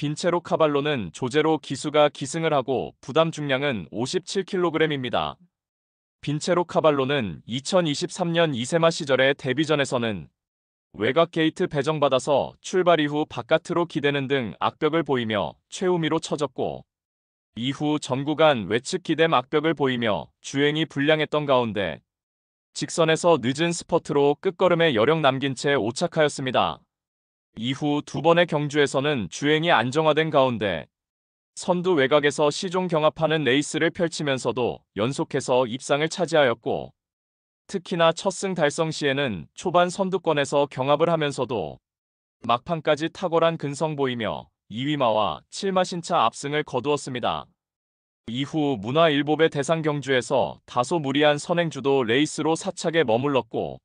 빈체로 카발로는 조제로 기수가 기승을 하고 부담 중량은 57kg입니다. 빈체로 카발로는 2023년 이세마 시절의 데뷔전에서는 외곽 게이트 배정받아서 출발 이후 바깥으로 기대는 등 악벽을 보이며 최우미로 쳐졌고, 이후 전 구간 외측 기댐 악벽을 보이며 주행이 불량했던 가운데 직선에서 늦은 스퍼트로 끝걸음에 여력 남긴 채 오착하였습니다. 이후 두 번의 경주에서는 주행이 안정화된 가운데 선두 외곽에서 시종 경합하는 레이스를 펼치면서도 연속해서 입상을 차지하였고, 특히나 첫 승 달성 시에는 초반 선두권에서 경합을 하면서도 막판까지 탁월한 근성 보이며 2위마와 7마 신차 압승을 거두었습니다. 이후 문화일보배 대상 경주에서 다소 무리한 선행주도 레이스로 사착에 머물렀고,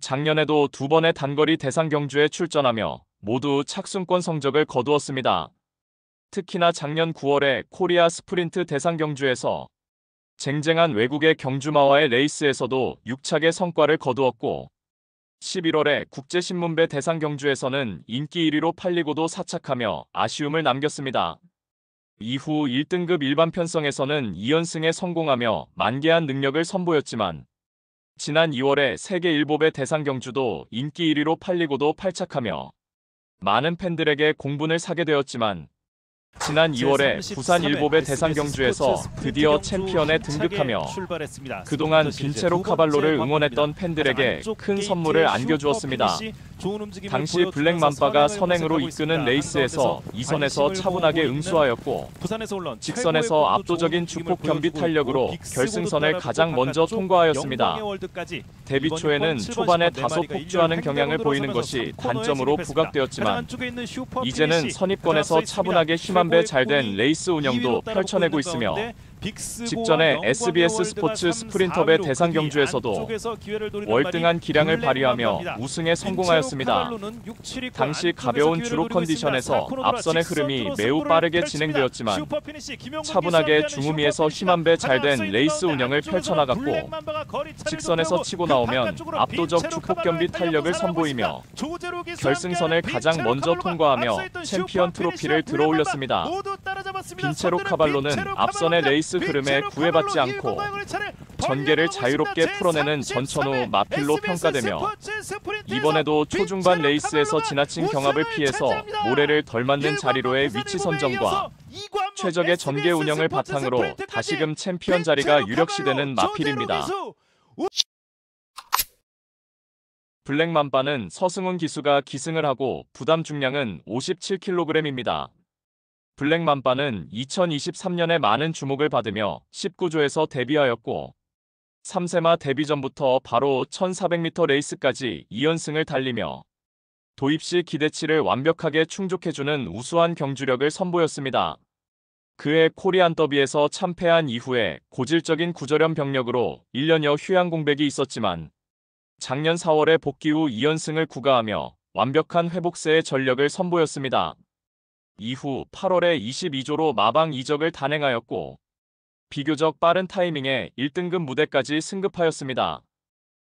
작년에도 두 번의 단거리 대상 경주에 출전하며 모두 착순권 성적을 거두었습니다. 특히나 작년 9월에 코리아 스프린트 대상 경주에서 쟁쟁한 외국의 경주마와의 레이스에서도 6착의 성과를 거두었고, 11월에 국제신문배 대상 경주에서는 인기 1위로 팔리고도 사착하며 아쉬움을 남겼습니다. 이후 1등급 일반 편성에서는 2연승에 성공하며 만개한 능력을 선보였지만, 지난 2월에 세계일보배 대상 경주도 인기 1위로 팔리고도 팔착하며 많은 팬들에게 공분을 사게 되었지만, 지난 2월에 부산일보배 대상 경주에서 드디어 챔피언에 등극하며 그동안 빈체로 카발로를 응원했던 팬들에게 큰 선물을 안겨주었습니다. 당시 블랙맘바가 선행으로 이끄는 레이스에서 2선에서 차분하게 응수하였고, 직선에서 압도적인 주폭 겸비 탄력으로 결승선을 가장 먼저 통과하였습니다. 데뷔 초에는 초반에 다소 폭주하는 경향을 보이는 것이 단점으로 부각되었지만, 이제는 선입권에서 차분하게 힘한 배 잘된 레이스 운영도 펼쳐내고 있으며, 직전에 SBS 스포츠 스프린터배 대상 경주에서도 월등한 기량을 발휘하며 우승에 성공하였습니다. 당시 가벼운 주로 컨디션에서 앞선의 흐름이 매우 빠르게 진행되었지만, 차분하게 중후미에서 힘한 배 잘된 레이스 운영을 펼쳐나갔고, 직선에서 치고 나오면 압도적 주폭 겸비 탄력을 선보이며 결승선을 가장 먼저 통과하며 챔피언 트로피를 들어올렸습니다. 빈체로 카발로는 앞선의 레이스 흐름에 구애받지 않고 전개를 자유롭게 풀어내는 전천후 마필로 평가되며, 이번에도 초중반 레이스에서 지나친 경합을 피해서 모래를 덜 맞는 자리로의 위치 선정과 최적의 전개 운영을 바탕으로 다시금 챔피언 자리가 유력시되는 마필입니다. 블랙맘바는 서승훈 기수가 기승을 하고 부담 중량은 57kg입니다. 블랙맘바는 2023년에 많은 주목을 받으며 19조에서 데뷔하였고, 3세마 데뷔 전부터 바로 1400m 레이스까지 2연승을 달리며 도입 시 기대치를 완벽하게 충족해주는 우수한 경주력을 선보였습니다. 그해 코리안 더비에서 참패한 이후에 고질적인 구절염 병력으로 1년여 휴양 공백이 있었지만, 작년 4월에 복귀 후 2연승을 구가하며 완벽한 회복세의 전력을 선보였습니다. 이후 8월에 22조로 마방 이적을 단행하였고, 비교적 빠른 타이밍에 1등급 무대까지 승급하였습니다.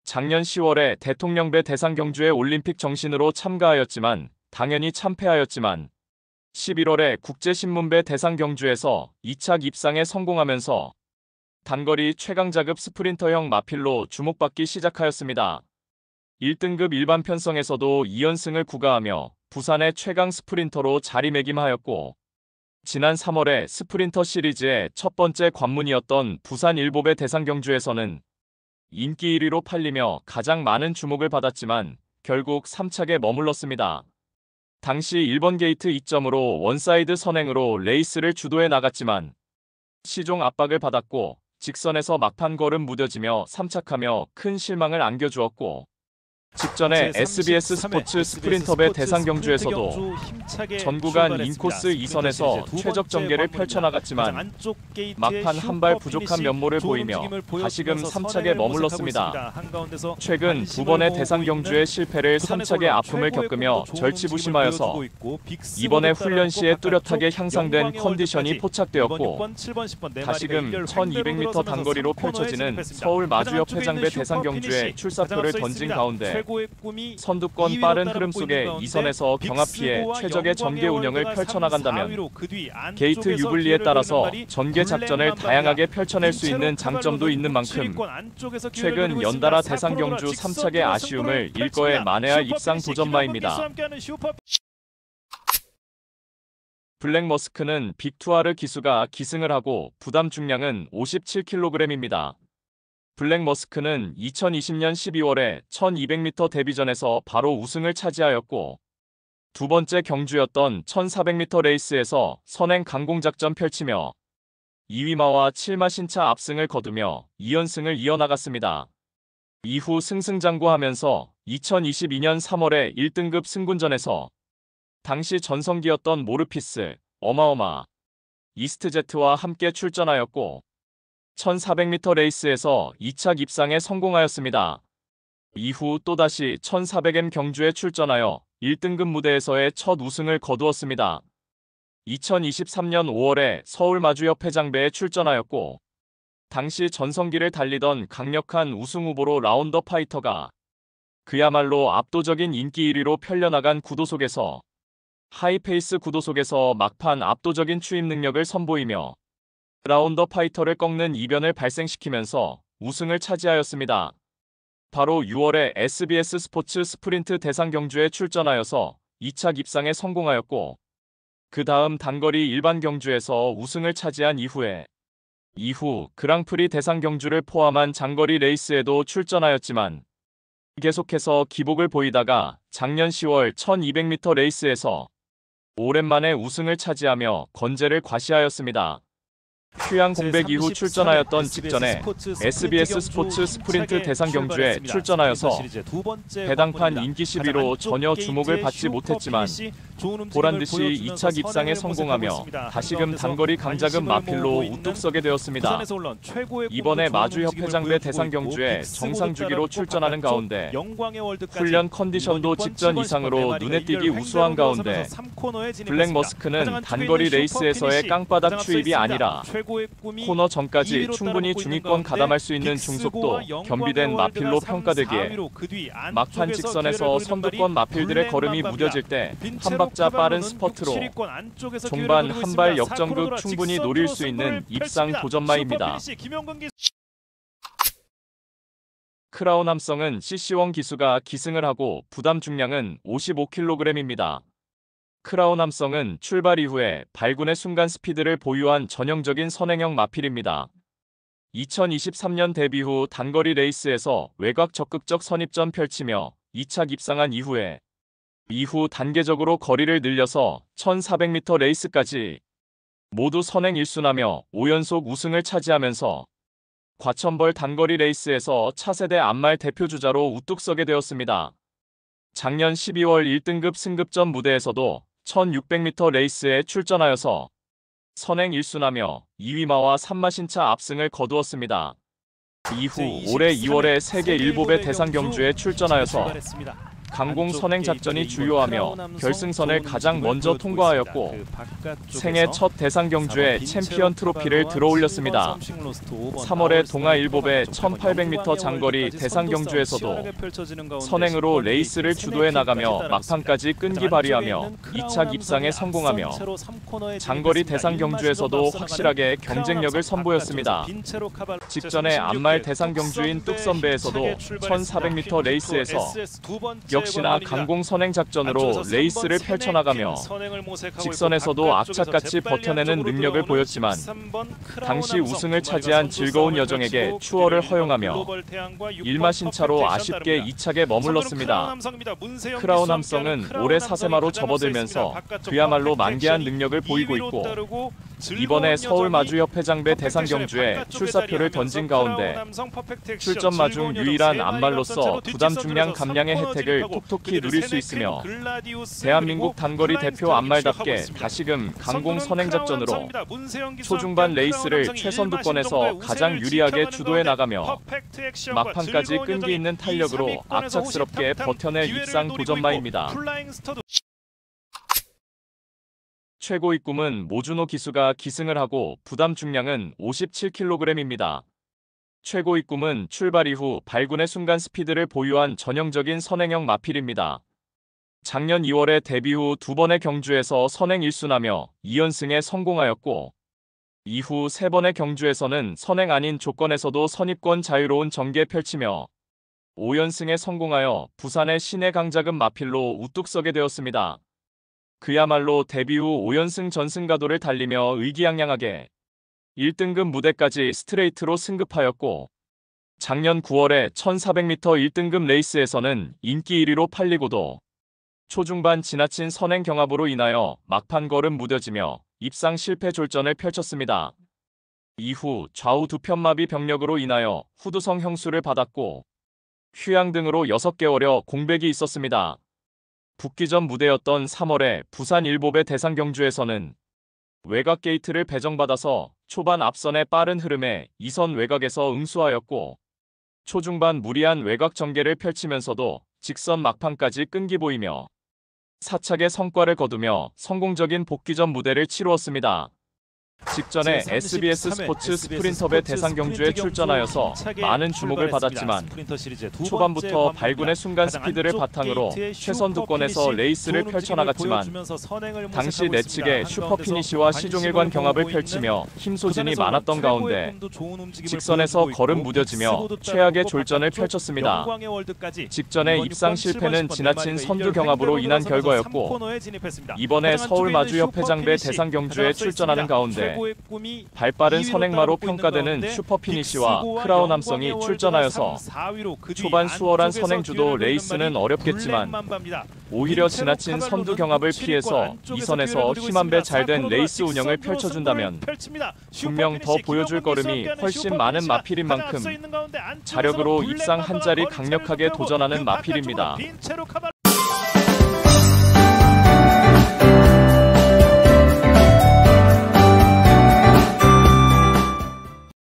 작년 10월에 대통령배 대상 경주에 올림픽 정신으로 참가하였지만 당연히 참패하였지만, 11월에 국제신문배 대상 경주에서 2착 입상에 성공하면서 단거리 최강자급 스프린터형 마필로 주목받기 시작하였습니다. 1등급 일반 편성에서도 2연승을 구가하며 부산의 최강 스프린터로 자리매김하였고, 지난 3월에 스프린터 시리즈의 첫 번째 관문이었던 부산일보배 대상 경주에서는 인기 1위로 팔리며 가장 많은 주목을 받았지만 결국 3착에 머물렀습니다. 당시 1번 게이트 2점으로 원사이드 선행으로 레이스를 주도해 나갔지만 시종 압박을 받았고, 직선에서 막판 걸음 무뎌지며 3착하며 큰 실망을 안겨주었고, 직전에 SBS 스포츠 스프린터배 대상 경주에서도 전 구간 인코스 2선에서 최적 전개를 펼쳐나갔지만 막판 한 발 부족한 면모를 보이며 다시금 3착에 머물렀습니다. 최근 두 번의 대상 경주의 실패를 3착의 아픔을 겪으며 절치부심하여서 이번에 훈련 시에 뚜렷하게 향상된 컨디션이 포착되었고, 다시금 1200m 단거리로 펼쳐지는 서울 마주협 회장배 대상 경주에 출사표를 던진 가운데 최고의 꿈이 선두권 빠른 흐름 속에 2선에서 경합 피해 최적의 전개 운영을 펼쳐나간다면 게이트 유블리에 따라서 전개 작전을 다양하게 펼쳐낼 수 있는 장점도 있는 만큼 최근 연달아 대상 경주 3착의 아쉬움을 일거에 만회할 입상 도전마입니다. 블랙머스크는 빅투아르 기수가 기승을 하고 부담 중량은 57kg입니다. 블랙머스크는 2020년 12월에 1200m 데뷔전에서 바로 우승을 차지하였고 두 번째 경주였던 1400m 레이스에서 선행 강공작전 펼치며 2위마와 7마 신차 압승을 거두며 2연승을 이어나갔습니다. 이후 승승장구하면서 2022년 3월에 1등급 승군전에서 당시 전성기였던 모르피스, 어마어마, 이스트제트와 함께 출전하였고 1400m 레이스에서 2착 입상에 성공하였습니다. 이후 또다시 1400m 경주에 출전하여 1등급 무대에서의 첫 우승을 거두었습니다. 2023년 5월에 서울 마주협회장배에 출전하였고 당시 전성기를 달리던 강력한 우승 후보로 라운더 파이터가 그야말로 압도적인 인기 1위로 편려나간 구도 속에서 하이페이스 구도 속에서 막판 압도적인 추임 능력을 선보이며 라운더 파이터를 꺾는 이변을 발생시키면서 우승을 차지하였습니다. 바로 6월에 SBS 스포츠 스프린트 대상 경주에 출전하여서 2착 입상에 성공하였고 그 다음 단거리 일반 경주에서 우승을 차지한 이후 그랑프리 대상 경주를 포함한 장거리 레이스에도 출전하였지만 계속해서 기복을 보이다가 작년 10월 1200m 레이스에서 오랜만에 우승을 차지하며 건재를 과시하였습니다. 휴양 공백 이후 출전하였던 직전에 SBS 스포츠 스프린트 대상 경주에 출전하여서 배당판 인기 10위로 전혀 주목을 받지 못했지만 보란듯이 2착 입상에 성공하며 다시금 단거리 강자급 마필로 우뚝 서게 되었습니다. 이번에 마주협회장배 대상 경주에 정상 주기로 출전하는 가운데 훈련 컨디션도 직전 이상으로 눈에 띄기 우수한 가운데 블랙머스크는 단거리 레이스에서의 깡바닥 추입이 아니라 코너 전까지 충분히 중위권 가담할 수 있는 중속도 겸비된 마필로 평가되기에 막판 직선에서 선두권 마필들의 걸음이 무뎌질 때 한 박자 빠른 스퍼트로 종반 한 발 역전극 충분히 노릴 수 있는 입상 도전마입니다. 크라운 함성은 CC1 기수가 기승을 하고 부담 중량은 55kg입니다. 크라운 함성은 출발 이후에 발군의 순간 스피드를 보유한 전형적인 선행형 마필입니다. 2023년 데뷔 후 단거리 레이스에서 외곽 적극적 선입전 펼치며 2착 입상한 이후 단계적으로 거리를 늘려서 1400m 레이스까지 모두 선행 1순하며 5연속 우승을 차지하면서 과천벌 단거리 레이스에서 차세대 안말 대표주자로 우뚝 서게 되었습니다. 작년 12월 1등급 승급전 무대에서도 1600m 레이스에 출전하여서 선행 1순하며 2위마와 3마 신차 압승을 거두었습니다. 이후 올해 2월에 세계 일보배 대상 경주에 출전하여서 강공 선행 작전이 주요하며 결승선을 가장 먼저 통과하였고 생애 첫 대상 경주에 챔피언 트로피를 들어올렸습니다. 3월에 동아일보배 1800m 장거리 대상 경주에서도 선행으로 레이스를 주도해 나가며 막판까지 끈기 발휘하며 2착 입상에 성공하며 장거리 대상 경주에서도 확실하게 경쟁력을 선보였습니다. 직전에 안말 대상 경주인 뚝선배에서도 1400m 레이스에서 역시나 강공 선행 작전으로 레이스를 펼쳐나가며 직선에서도 악착같이 버텨내는 능력을 보였지만 당시 우승을 차지한 즐거운 여정에게 추월을 허용하며 1마 신차로 아쉽게 2착에 머물렀습니다. 크라운 함성은 올해 사세마로 접어들면서 그야말로 만개한 능력을 보이고 있고 이번에 서울 마주협회장배 대상 경주에 출사표를 던진 가운데 출전마 중 유일한 안말로서 부담 중량 감량의 혜택을 톡톡히 누릴 수 있으며 대한민국 단거리 대표 안말답게 다시금 강공 선행 작전으로 초중반 레이스를 최선두권에서 가장 유리하게 주도해 나가며 막판까지 끈기 있는 탄력으로 악착스럽게 버텨낼 입상 도전마입니다. 최고의 꿈은 모주노 기수가 기승을 하고 부담 중량은 57kg입니다. 최고의 꿈은 출발 이후 발군의 순간 스피드를 보유한 전형적인 선행형 마필입니다. 작년 2월에 데뷔 후 2번의 경주에서 선행 1순하며 2연승에 성공하였고 이후 3번의 경주에서는 선행 아닌 조건에서도 선입권 자유로운 전개 펼치며 5연승에 성공하여 부산의 신의 강자급 마필로 우뚝 서게 되었습니다. 그야말로 데뷔 후 5연승 전승가도를 달리며 의기양양하게 1등급 무대까지 스트레이트로 승급하였고 작년 9월에 1400m 1등급 레이스에서는 인기 1위로 팔리고도 초중반 지나친 선행 경합으로 인하여 막판 걸음 무뎌지며 입상 실패 졸전을 펼쳤습니다. 이후 좌우 두편마비 병력으로 인하여 후두성 형수를 받았고 휴양 등으로 6개월여 공백이 있었습니다. 붙기 전 무대였던 3월에 부산 일보배 대상 경주에서는 외곽 게이트를 배정받아서 초반 앞선의 빠른 흐름에 2선 외곽에서 응수하였고 초중반 무리한 외곽 전개를 펼치면서도 직선 막판까지 끈기 보이며 사착의 성과를 거두며 성공적인 복귀 전 무대를 치루었습니다. 직전에 SBS 스포츠 스프린터배 대상 경주에 출전하여서 많은 주목을 받았지만 초반부터 발군의 순간 스피드를 바탕으로 최선 두권에서 레이스를 펼쳐나갔지만 당시 내측의 슈퍼피니시와 시종일관 경합을 펼치며 힘소진이 많았던 가운데 직선에서 걸음 무뎌지며 최악의 졸전을 펼쳤습니다. 직전에 입상 실패는 지나친 선두 경합으로 인한 결과였고 이번에 서울마주협회장배 대상 경주에 출전하는 가운데 발빠른 선행마로 평가되는 슈퍼피니시와 크라운 함성이 출전하여서 초반 수월한 선행주도 레이스는 어렵겠지만 오히려 지나친 선두 경합을 피해서 2선에서 힘한배 잘된 레이스 운영을 펼쳐준다면 분명 더 보여줄 걸음이 훨씬 많은 마필인 만큼 자력으로 입상 한 자리 강력하게 도전하는 마필입니다.